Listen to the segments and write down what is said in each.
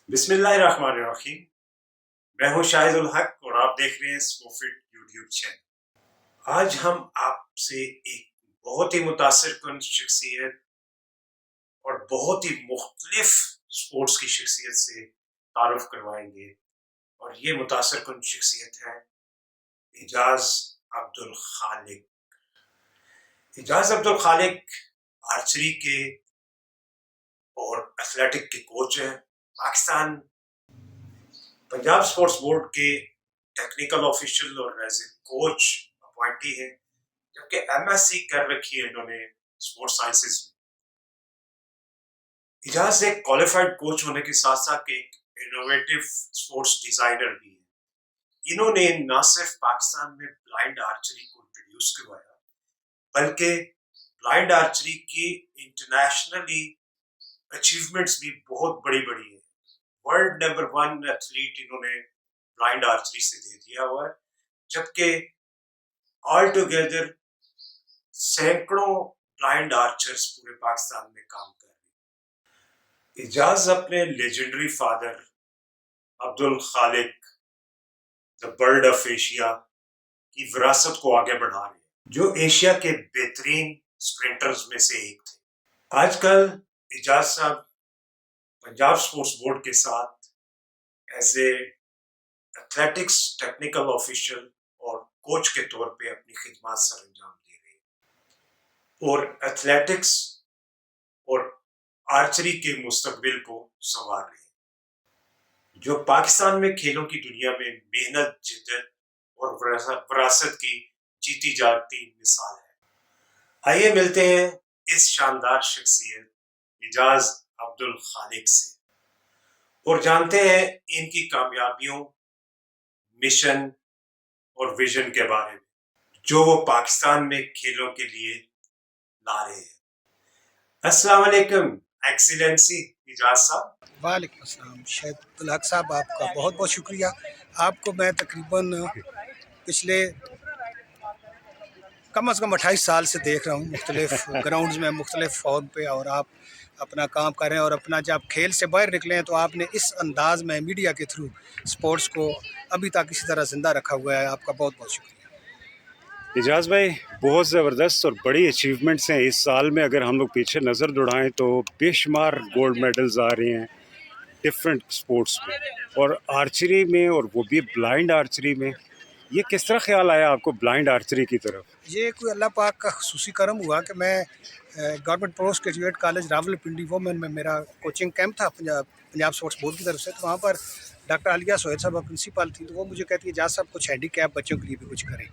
بسم اللہ الرحمن الرحیم. میں ہوں شاہد الحق اور آپ دیکھ رہے ہیں اسپوفٹ یوٹیوب چینل. آج ہم آپ سے ایک بہت ہی متاثر کن شخصیت اور بہت ہی مختلف سپورٹس کی شخصیت سے تعارف کروائیں گے، اور یہ متاثر کن شخصیت ہے اعجاز عبدالخالق. اعجاز عبدالخالق آرچری کے اور ایتھلیٹک کے کوچ ہیں. پاکستان پنجاب سپورٹس بورڈ کے ٹیکنیکل آفیشل اور ایز اے کوچ اپوائنٹی ہے، جبکہ ایم ایس سی کر رکھی ہے انہوں نے اسپورٹس سائنسز میں. اعجاز ایک کوالیفائڈ کوچ ہونے کے ساتھ ساتھ ایک انوویٹو اسپورٹس ڈیزائنر بھی ہے. انہوں نے نہ صرف پاکستان میں بلائنڈ آرچری کو انٹروڈیوس کروایا، بلکہ بلائنڈ آرچری کی انٹرنیشنلی اچیومنٹس بھی بہت بڑی بڑی ہیں. ورلڈ نمبر 1 ایتھلیٹ انہوں نے بلائنڈ آرچری سے دے دیا ہوا ہے، جبکہ آل ٹوگیدر سینکڑوں بلائنڈ آرچرز پورے پاکستان میں کام کر رہے ہیں. اعجاز اپنے legendary father Abdul Khaliq the bird of Asia کی وراثت کو آگے بڑھا رہے ہیں، جو ایشیا کے بہترین اسپرنٹرز میں سے ایک تھے. آج کل اعجاز صاحب پنجاب سپورٹس بورڈ کے ساتھ as a athletics technical official اور کوچ کے طور پہ اپنی خدمات سر انجام دے رہے ہیں، اور ایتھلیٹکس اور آرچری کے مستقبل کو سنوار رہے ہیں، جو پاکستان میں کھیلوں کی دنیا میں محنت، جدت اور وراثت کی جیتی جاگتی مثال ہے. آئیے ملتے ہیں اس شاندار شخصیت اعجاز عبدالخالق سے اور جانتے ہیں ان کی کامیابیوں، مشن اور ویژن کے بارے میں جو وہ پاکستان میں کھیلوں کے لیے لا رہے ہیں. السلام علیکم ایکسیلنسی اعجاز صاحب. وعلیکم السلام شاہد الحق صاحب، آپ کا بہت بہت شکریہ. آپ کو میں تقریباً پچھلے کم از کم 28 سال سے دیکھ رہا ہوں مختلف گراؤنڈز میں، مختلف فارم پہ، اور آپ اپنا کام کر رہے ہیں، اور اپنا جب کھیل سے باہر نکلے ہیں تو آپ نے اس انداز میں میڈیا کے تھرو سپورٹس کو ابھی تک اسی طرح زندہ رکھا ہوا ہے. آپ کا بہت بہت شکریہ. اعجاز بھائی، بہت زبردست اور بڑی اچیومنٹس ہیں اس سال میں. اگر ہم لوگ پیچھے نظر دوڑائیں تو بے شمار گولڈ میڈلز آ رہے ہیں ڈفرینٹ سپورٹس میں، اور آرچری میں، اور وہ بھی بلائنڈ آرچری میں. یہ کس طرح خیال آیا آپ کو بلائنڈ آرچری کی طرف؟ یہ کوئی اللہ پاک کا خصوصی کرم ہوا کہ میں government post graduate college Rawalpindi women میں میرا کوچنگ کیمپ تھا پنجاب سپورٹس بورڈ کی طرف سے. تو وہاں پر ڈاکٹر عالیہ سہیل صاحبہ پرنسپل تھی، تو وہ مجھے کہتی ہے جاز صاحب کچھ ہینڈی کیپ بچوں کے لیے بھی کچھ کریں.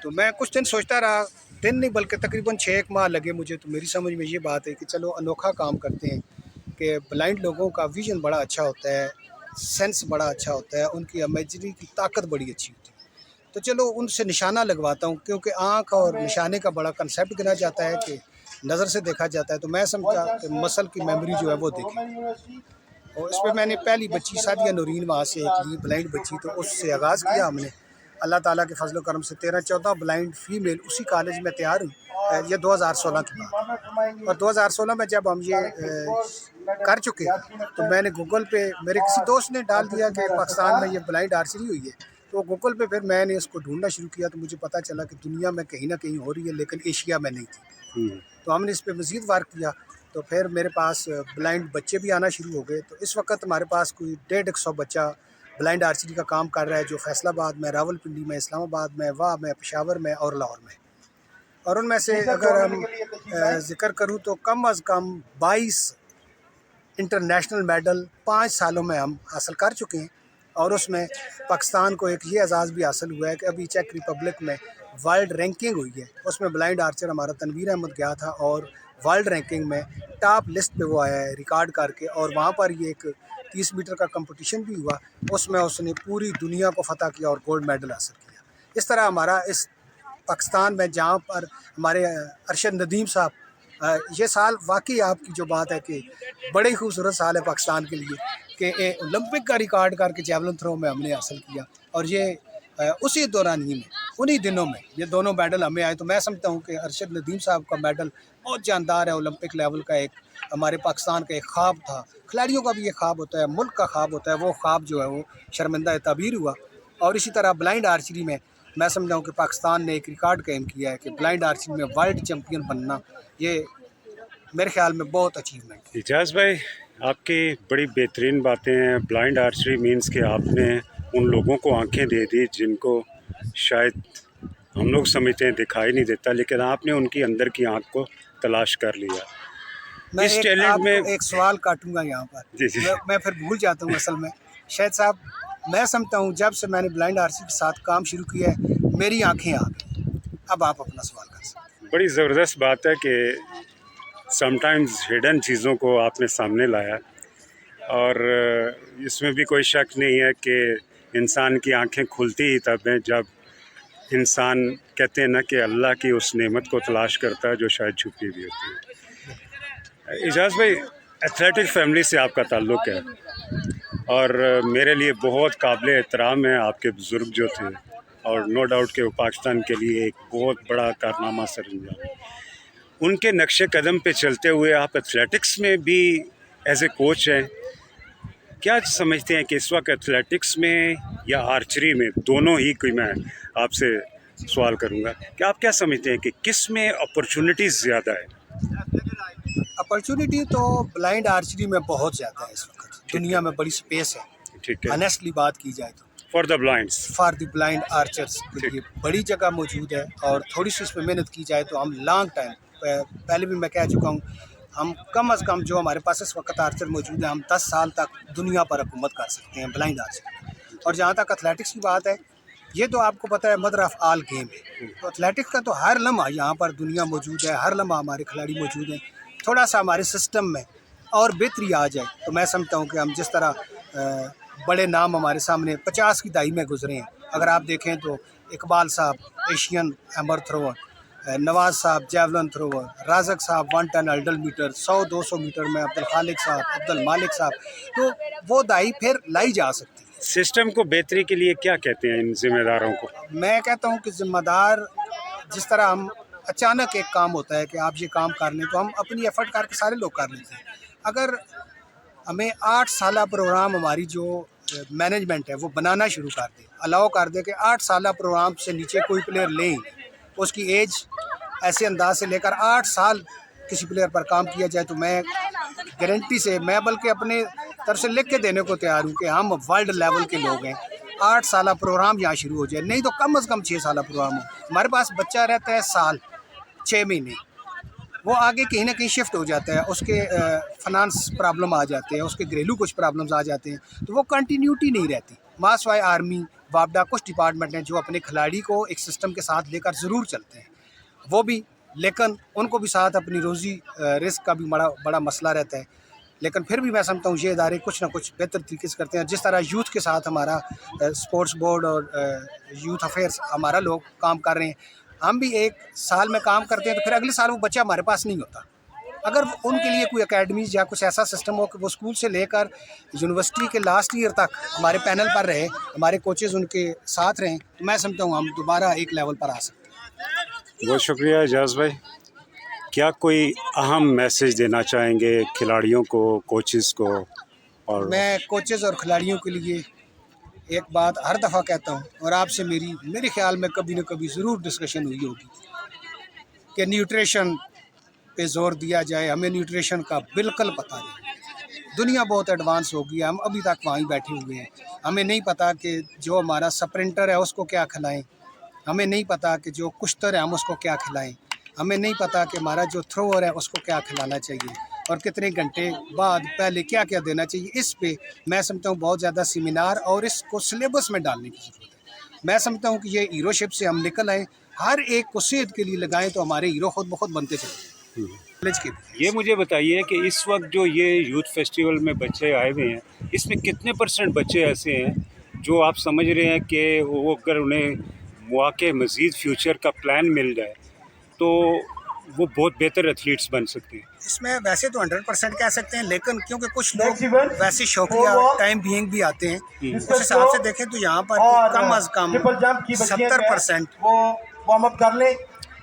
تو میں کچھ دن سوچتا رہا، دن نہیں بلکہ تقریباً 6 ماہ لگے مجھے. تو میری سمجھ میں یہ بات ہے کہ چلو انوکھا کام کرتے ہیں، کہ بلائنڈ لوگوں کا ویژن بڑا اچھا ہوتا ہے، سینس بڑا اچھا ہوتا ہے، ان کی امیجری کی طاقت بڑی اچھی ہوتی ہے. تو چلو ان سے نشانہ لگواتا ہوں، کیونکہ آنکھ اور نشانے کا بڑا کنسیپٹ گنا جاتا ہے کہ نظر سے دیکھا جاتا ہے. تو میں سمجھا کہ مسل کی میموری جو ہے وہ دیکھیں، اور اس پہ میں نے پہلی بچی سعدیہ نورین وہاں سے ایک لی بلائنڈ بچی، تو اس سے آغاز کیا ہم نے. اللہ تعالیٰ کے فضل و کرم سے 13-14 بلائنڈ فیمیل اسی کالج میں تیار ہوئی. یہ 2016 کی بات. اور 2016 میں جب ہم یہ کر چکے تو میں نے گوگل پہ میرے کسی دوست نے ڈال دیا کہ پاکستان میں یہ بلائنڈ آرچری ہوئی ہے. تو گوگل پہ پھر میں نے اس کو ڈھونڈنا شروع کیا، تو مجھے پتہ چلا کہ دنیا میں کہیں نہ کہیں ہو رہی ہے، لیکن ایشیا میں نہیں تھی. تو ہم نے اس پہ مزید ورک کیا، تو پھر میرے پاس بلائنڈ بچے بھی آنا شروع ہو گئے. تو اس وقت ہمارے پاس کوئی 150 بچہ بلائنڈ آرچری کا کام کر رہا ہے، جو فیصل آباد میں، راول پنڈی میں، اسلام آباد میں، واہ میں، پشاور میں اور لاہور میں. اور ان میں سے اگر ہم ذکر کروں تو کم از کم 22 انٹرنیشنل میڈل 5 سالوں میں ہم حاصل کر چکے ہیں. اور اس میں پاکستان کو ایک یہ اعزاز بھی حاصل ہوا ہے کہ ابھی چیک ریپبلک میں ورلڈ رینکنگ ہوئی ہے، اس میں بلائنڈ آرچر ہمارا تنویر احمد گیا تھا، اور ورلڈ رینکنگ میں ٹاپ لسٹ پہ وہ آیا ہے ریکارڈ کر کے. اور وہاں پر یہ ایک 30 میٹر کا کمپٹیشن بھی ہوا، اس میں اس نے پوری دنیا کو فتح کیا اور گولڈ میڈل حاصل کیا. اس طرح ہمارا اس پاکستان میں، جہاں پر ہمارے ارشد ندیم صاحب، یہ سال واقعی آپ کی جو بات ہے کہ بڑے ہی خوبصورت سال ہے پاکستان کے لیے، کہ اولمپک کا ریکارڈ کر کے جیولن تھرو میں ہم نے حاصل کیا. اور یہ اسی دوران ہی میں، انہی دنوں میں یہ دونوں میڈل ہمیں آئے. تو میں سمجھتا ہوں کہ ارشد ندیم صاحب کا میڈل بہت جاندار ہے، اولمپک لیول کا ایک ہمارے پاکستان کا ایک خواب تھا، کھلاڑیوں کا بھی ایک خواب ہوتا ہے، ملک کا خواب ہوتا ہے، وہ خواب جو ہے وہ شرمندہ تعبیر ہوا۔ اور اسی طرح بلائنڈ آرچری میں سمجھا ہوں کہ پاکستان نے ایک ریکارڈ قائم کیا ہے کہ بلائنڈ آرچری میں ورلڈ چیمپئن بننا، یہ میرے خیال میں بہت اچیومنٹ ہے۔ اجاز بھائی، آپ کی بڑی بہترین باتیں ہیں۔ بلائنڈ آرچری مینس کہ آپ نے ان لوگوں کو آنکھیں دے دی جن کو شاید ہم لوگ سمجھتے ہیں دکھائی نہیں دیتا، لیکن آپ نے ان کی اندر کی آنکھ کو تلاش کر لیا۔ میں اس آپ ٹیلنٹ کو میں ایک سوال کاٹوں گا یہاں پر، جی جی میں پھر بھول جاتا ہوں اصل میں۔ شاہد صاحب، میں سمجھتا ہوں جب سے میں نے بلائنڈ آرچری کے ساتھ کام شروع کیا ہے میری آنکھیں آ گئی۔ اب آپ اپنا سوال کر سکتے بڑی زبردست بات ہے کہ سم ٹائمز ہڈن چیزوں کو آپ نے سامنے لایا، اور اس میں بھی کوئی شک نہیں ہے کہ انسان کی آنکھیں کھلتی ہی تب ہیں جب انسان کہتے ہیں نا کہ اللہ کی اس نعمت کو تلاش کرتا ہے جو شاید چھپی ہوئی ہوتی ہے۔ اجاز بھائی، ایتھلیٹک فیملی سے آپ کا تعلق ہے، اور میرے لیے بہت قابل احترام ہے آپ کے بزرگ جو تھے، اور نو ڈاؤٹ کہ وہ پاکستان کے لیے ایک بہت بڑا کارنامہ سر انجام۔ ان کے نقش قدم پہ چلتے ہوئے آپ ایتھلیٹکس میں بھی ایز اے کوچ ہیں، کیا سمجھتے ہیں کہ اس وقت ایتھلیٹکس میں یا آرچری میں، دونوں ہی کوئی، میں آپ سے سوال کروں گا کہ آپ کیا سمجھتے ہیں کہ کس میں اپرچونٹیز زیادہ ہے؟ ہیں۔ اپرچونٹی تو بلائنڈ آرچری میں بہت زیادہ ہے اس وقت، دنیا میں بڑی سپیس ہے، ٹھیک ہے، آنیسٹلی بات کی جائے تو for the blinds. For the blind archers کے لیے بڑی جگہ موجود ہے، اور تھوڑی سی اس پہ محنت کی جائے تو ہم لانگ ٹائم، پہلے بھی میں کہہ چکا ہوں، ہم کم از کم جو ہمارے پاس اس وقت آرچر موجود ہے ہم 10 سال تک دنیا پر حکومت کر سکتے ہیں بلائنڈ آرچر۔ اور جہاں تک ایتھلیٹکس کی بات ہے، یہ تو آپ کو پتہ ہے مدر آف آل گیم ہے، تو ایتھلیٹکس کا تو ہر لمحہ یہاں پر دنیا موجود ہے، ہر لمحہ ہمارے کھلاڑی موجود ہیں۔ تھوڑا سا ہمارے سسٹم میں اور بہتری آ جائے تو میں سمجھتا ہوں کہ ہم جس طرح بڑے نام ہمارے سامنے 50 کی دہائی میں گزرے ہیں، اگر آپ دیکھیں تو اقبال صاحب ایشین ہیمر تھروور، نواز صاحب جیولن تھروور، رازق صاحب 1 ٹن ہرڈل میٹر، 100-200 میٹر میں عبد الخالق صاحب، عبد المالک صاحب، تو وہ دہائی پھر لائی جا سکتی ہے۔ سسٹم کو بہتری کے لیے کیا کہتے ہیں ان ذمہ داروں کو؟ میں کہتا ہوں کہ ذمہ دار، جس طرح ہم اچانک ایک کام ہوتا ہے کہ آپ یہ کام کر لیں تو ہم اپنی ایفرٹ کر کے سارے لوگ کر لیتے ہیں۔ اگر ہمیں 8 سالہ پروگرام ہماری جو مینجمنٹ ہے وہ بنانا شروع کر دے، الاؤ کر دے کہ 8 سالہ پروگرام سے نیچے کوئی پلیئر لیں، اس کی ایج ایسے انداز سے لے کر 8 سال کسی پلیئر پر کام کیا جائے، تو میں گارنٹی سے، میں بلکہ اپنے طرف سے لکھ کے دینے کو تیار ہوں کہ ہم ورلڈ لیول کے لوگ ہیں۔ 8 سالہ پروگرام یہاں شروع ہو جائے، نہیں تو کم از کم 6 سالہ پروگرام ہو۔ ہمارے پاس بچہ رہتا ہے سال 6 مہینے، وہ آگے کہیں نہ کہیں شفٹ ہو جاتا ہے، اس کے فنانس پرابلم آ جاتے ہیں، اس کے گھریلو کچھ پرابلمز آ جاتے ہیں، تو وہ کنٹینیوٹی نہیں رہتی۔ ماسوائے آرمی، وابڈا، کچھ ڈپارٹمنٹ ہیں جو اپنے کھلاڑی کو ایک سسٹم کے ساتھ لے کر ضرور چلتے ہیں، وہ بھی، لیکن ان کو بھی ساتھ اپنی روزی رزق کا بھی بڑا مسئلہ رہتا ہے۔ لیکن پھر بھی میں سمجھتا ہوں یہ ادارے کچھ نہ کچھ بہتر طریقے سے کرتے ہیں، جس طرح یوتھ کے ساتھ ہمارا اسپورٹس بورڈ اور یوتھ افیئرس ہمارا لوگ کام کر رہے ہیں۔ ہم بھی ایک سال میں کام کرتے ہیں تو پھر اگلے سال وہ بچہ ہمارے پاس نہیں ہوتا۔ اگر ان کے لیے کوئی اکیڈمیز یا کچھ ایسا سسٹم ہو کہ وہ اسکول سے لے کر یونیورسٹی کے لاسٹ ایئر تک ہمارے پینل پر رہے، ہمارے کوچز ان کے ساتھ رہیں، تو میں سمجھتا ہوں ہم دوبارہ ایک لیول پر آ سکتے ہیں۔ بہت شکریہ اجاز بھائی۔ کیا کوئی اہم میسیج دینا چاہیں گے کھلاڑیوں کو، کوچز کو؟ اور میں کوچز اور کھلاڑیوں کے لیے ایک بات ہر دفعہ کہتا ہوں، اور آپ سے میرے خیال میں کبھی نہ کبھی ضرور ڈسکشن ہوئی ہوگی، کہ نیوٹریشن پہ زور دیا جائے۔ ہمیں نیوٹریشن کا بالکل پتہ نہیں، دنیا بہت ایڈوانس ہو گئی ہے، ہم ابھی تک وہیں بیٹھے ہوئے ہیں۔ ہمیں نہیں پتہ کہ جو ہمارا سپرنٹر ہے اس کو کیا کھلائیں، ہمیں نہیں پتہ کہ جو کشتر ہے ہم اس کو کیا کھلائیں، ہمیں نہیں پتہ کہ ہمارا جو تھروور ہے اس کو کیا کھلانا چاہیے، اور کتنے گھنٹے بعد پہلے کیا کیا دینا چاہیے۔ اس پہ میں سمجھتا ہوں بہت زیادہ سیمینار اور اس کو سلیبس میں ڈالنے کی ضرورت ہے۔ میں سمجھتا ہوں کہ یہ ہیرو شپ سے ہم نکل آئیں، ہر ایک کو صحت کے لیے لگائیں تو ہمارے ہیرو خود بخود بنتے چلیں۔ یہ مجھے بتائیے کہ اس وقت جو یہ یوتھ فیسٹیول میں بچے آئے ہوئے ہیں، اس میں کتنے % بچے ایسے ہیں جو آپ سمجھ رہے ہیں کہ وہ اگر انہیں مواقع مزید فیوچر کا پلان مل جائے تو وہ بہت بہتر ایتھلیٹس بن سکتے ہیں؟ اس میں ویسے تو 100% کہہ سکتے ہیں، لیکن کیونکہ کچھ لوگ ویسے شوقیہ ٹائم بینگ بھی آتے ہیں، اس حساب سے دیکھیں تو یہاں پر کم از کم 70% وہ وارم اپ کر لیں۔